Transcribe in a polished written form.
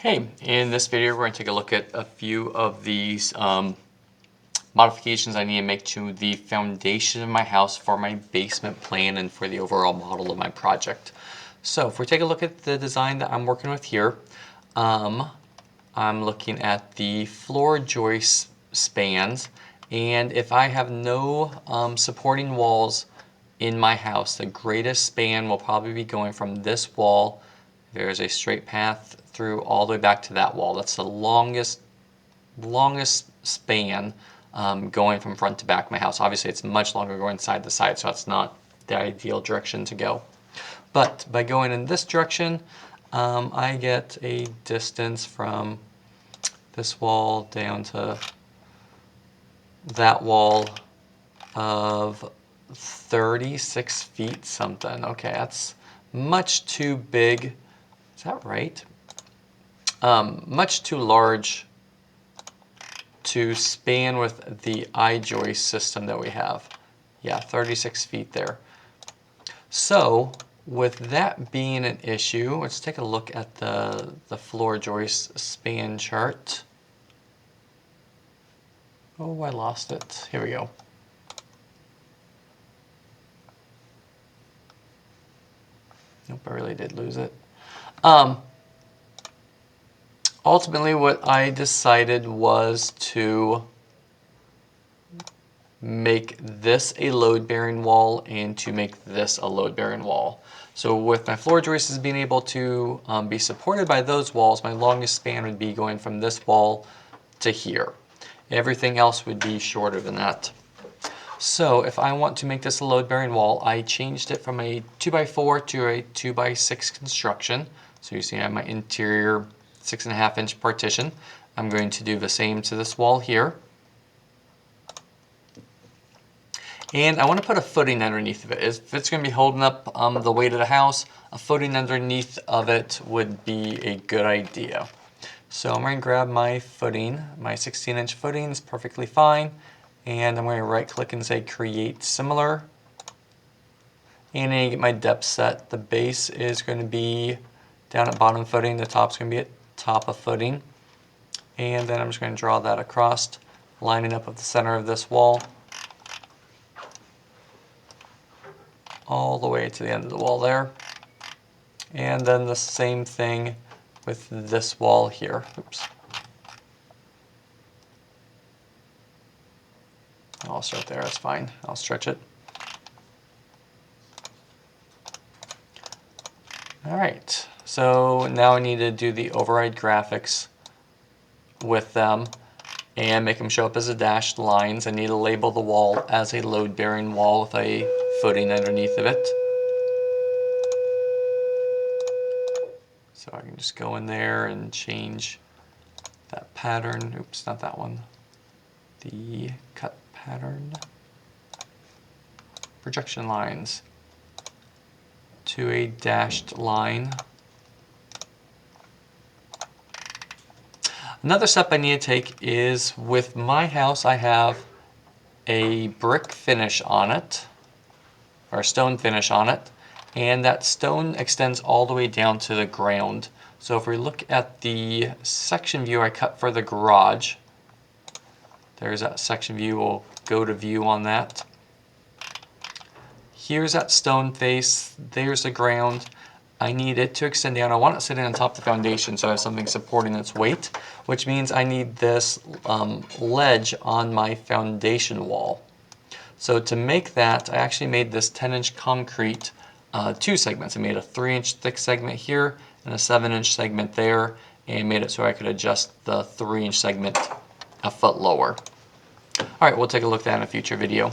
Hey, in this video we're going to take a look at a few of these modifications I need to make to the foundation of my house for my basement plan and for the overall model of my project. So if we take a look at the design that I'm working with here, I'm looking at the floor joist spans, and if I have no supporting walls in my house, the greatest span will probably be going from this wall. There's a straight path through all the way back to that wall. That's the longest span going from front to back of my house. Obviously, it's much longer going side to side, so that's not the ideal direction to go. But by going in this direction, I get a distance from this wall down to that wall of 36 feet something. Okay, that's much too big. Is that right? Much too large to span with the I-joist system that we have. Yeah, 36 feet there. So with that being an issue, let's take a look at the floor joist span chart. Oh, I lost it. Here we go. Nope, I really did lose it. Ultimately, what I decided was to make this a load-bearing wall and to make this a load-bearing wall. So with my floor joists being able to be supported by those walls, my longest span would be going from this wall to here. Everything else would be shorter than that. So if I want to make this a load-bearing wall, I changed it from a 2x4 to a 2x6 construction. So you see I have my interior 6.5-inch partition. I'm going to do the same to this wall here. And I want to put a footing underneath of it. If it's going to be holding up the weight of the house, a footing underneath of it would be a good idea. So I'm going to grab my footing. My 16-inch footing is perfectly fine. And I'm going to right click and say create similar. And then I get my depth set. The base is going to be down at bottom footing. The top's going to be at top of footing. And then I'm just going to draw that across, lining up with the center of this wall all the way to the end of the wall there. And then the same thing with this wall here. Oops. I'll start there, that's fine. I'll stretch it. All right, so now I need to do the override graphics with them and make them show up as a dashed lines. I need to label the wall as a load-bearing wall with a footing underneath of it. So I can just go in there and change that pattern. Oops, not that one. The cut pattern. Projection lines to a dashed line. Another step I need to take is with my house I have a brick finish on it, or a stone finish on it, and that stone extends all the way down to the ground. So if we look at the section view I cut for the garage, there's that section view, we'll go to view on that. Here's that stone face, there's the ground. I need it to extend down. I want it sitting on top of the foundation so I have something supporting its weight, which means I need this ledge on my foundation wall. So to make that, I actually made this 10-inch concrete two segments. I made a 3-inch thick segment here and a 7-inch segment there, and made it so I could adjust the 3-inch segment a foot lower. All right, we'll take a look at that in a future video.